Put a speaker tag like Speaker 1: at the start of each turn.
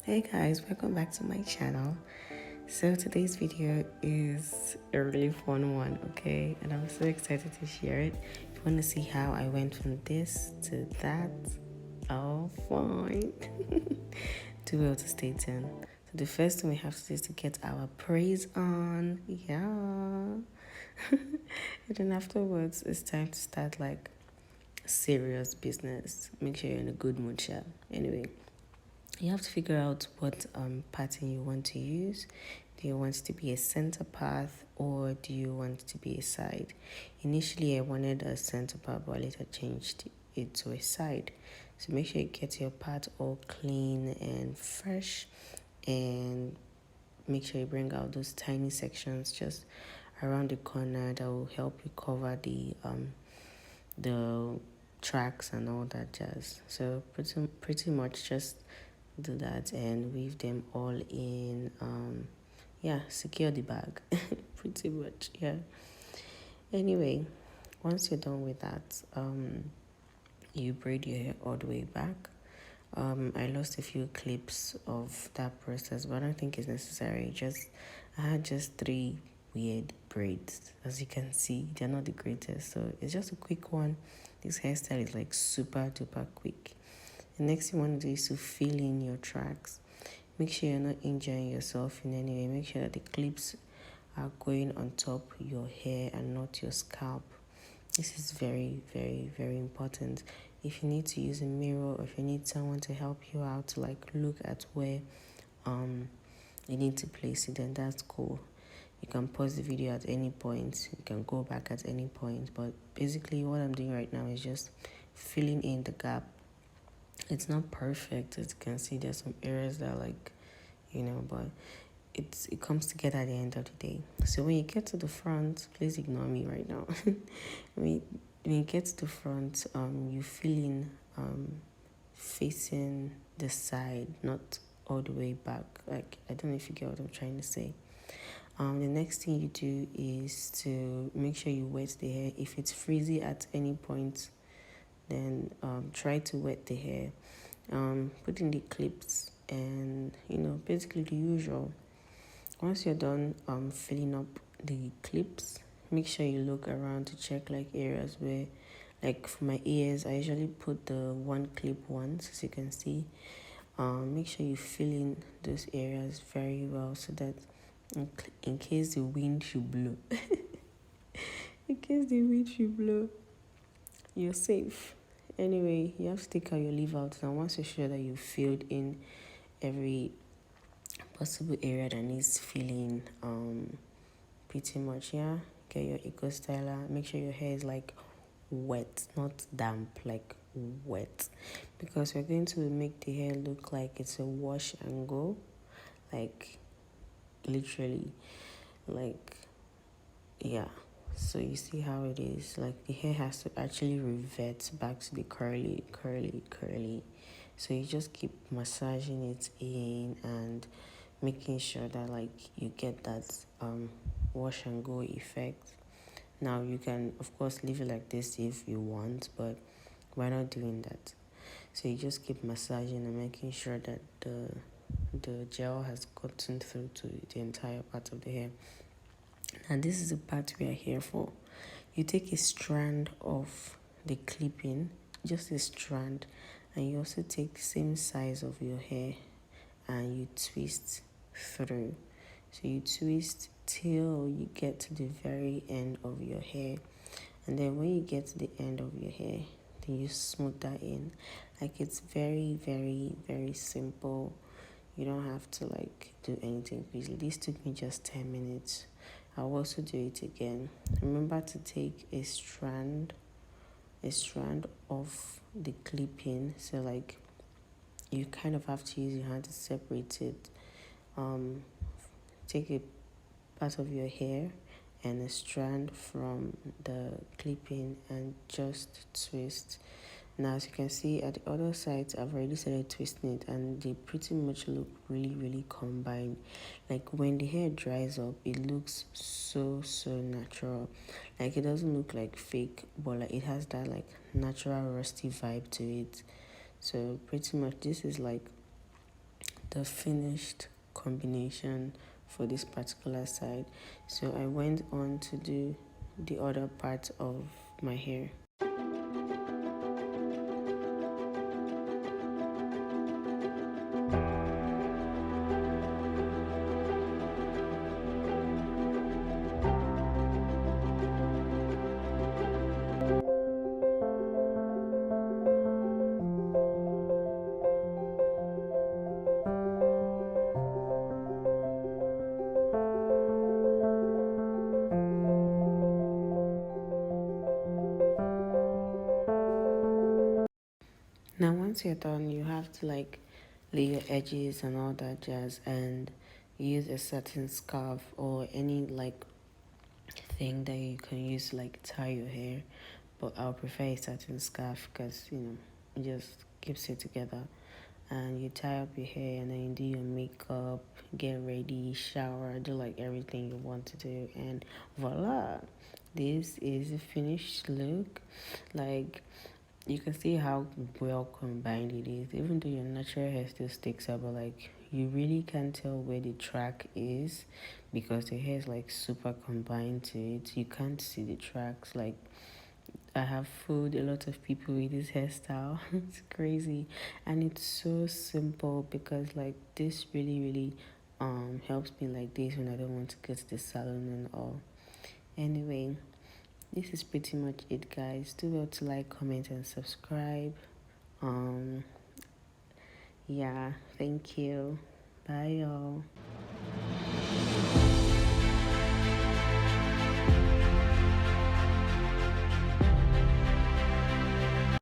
Speaker 1: Hey guys, welcome back to my channel. So today's video is a really fun one, okay? And I'm so excited to share it. If you want to see how I went from this to that, oh fine. Do well to stay tuned. So the first thing we have to do is to get our praise on. Yeah. And then afterwards it's time to start like serious business. Make sure you're in a good mood, sha. Anyway, you have to figure out what pattern you want to use. Do you want it to be a center path or do you want it to be a side? Initially I wanted a center path, but I later changed it to a side. So make sure you get your part all clean and fresh, and make sure you bring out those tiny sections just around the corner that will help you cover the tracks and all that jazz. So pretty much just do that and weave them all in. Yeah, secure the bag. Pretty much, yeah. Anyway, once you're done with that, you braid your hair all the way back. I lost a few clips of that process, but I don't think it's necessary. I had just 3 weird braids. As you can see, they're not the greatest, so it's just a quick one. This hairstyle is like super duper quick. The next thing you want to do is to fill in your tracks. Make sure you're not injuring yourself in any way. Make sure that the clips are going on top of your hair and not your scalp. This is very, very, very important. If you need to use a mirror, or if you need someone to help you out to like look at where you need to place it, then that's cool. You can pause the video at any point. You can go back at any point. But basically what I'm doing right now is just filling in the gap. It's not perfect. As you can see, there's some areas that are like, but it comes together at the end of the day. So when you get to the front, please ignore me right now. when you get to the front, you fill in facing the side, not all the way back. Like, I don't know if you get what I'm trying to say. The next thing you do is to make sure you wet the hair. If it's frizzy at any point, then try to wet the hair. Put in the clips and basically the usual. Once you're done filling up the clips, make sure you look around to check like areas where, like for my ears, I usually put the one clip once, as you can see. Make sure you fill in those areas very well so that in case the wind should blow, in case the wind should blow, you're safe. Anyway, you have to take out your leave out, and once you're sure that you filled in every possible area that needs filling, pretty much, yeah, get your eco styler. Make sure your hair is like wet, not damp, like wet, because we're going to make the hair look like it's a wash and go, like literally, like, yeah. So you see how it is, like the hair has to actually revert back to the curly. So you just keep massaging it in and making sure that like you get that wash and go effect. Now you can of course leave it like this if you want, but we're not doing that. So you just keep massaging and making sure that the gel has gotten through to the entire part of the hair. And this is the part we are here for. You take a strand of the clipping, just a strand, and you also take the same size of your hair and you twist through. So you twist till you get to the very end of your hair, and then when you get to the end of your hair, then you smooth that in. Like, it's very, very, very simple. You don't have to like do anything crazy. This took me just 10 minutes. I'll also do it again. Remember to take a strand of the clipping. So like you kind of have to use your hand to separate it. Take a part of your hair and a strand from the clipping and just twist. Now, as you can see at the other sides, I've already started twisting it and they pretty much look really, really combined. Like when the hair dries up, it looks so natural. Like it doesn't look like fake, but like it has that like natural rusty vibe to it. So pretty much this is like the finished combination for this particular side, so I went on to do the other part of my hair. Now, once you're done, you have to like lay your edges and all that jazz, and use a certain scarf or any like thing that you can use to like tie your hair. But I'll prefer a certain scarf because it just keeps it together. And you tie up your hair, and then you do your makeup, get ready, shower, do like everything you want to do, and voila, this is a finished look. Like, you can see how well combined it is. Even though your natural hair still sticks out, but like you really can't tell where the track is because the hair is like super combined to it. You can't see the tracks. Like, I have fooled a lot of people with this hairstyle. It's crazy, and it's so simple because like this really helps me like this when I don't want to go to the salon and all. Anyway, this is pretty much it, guys. Do well to like, comment, and subscribe. Um, yeah, thank you. Bye, y'all.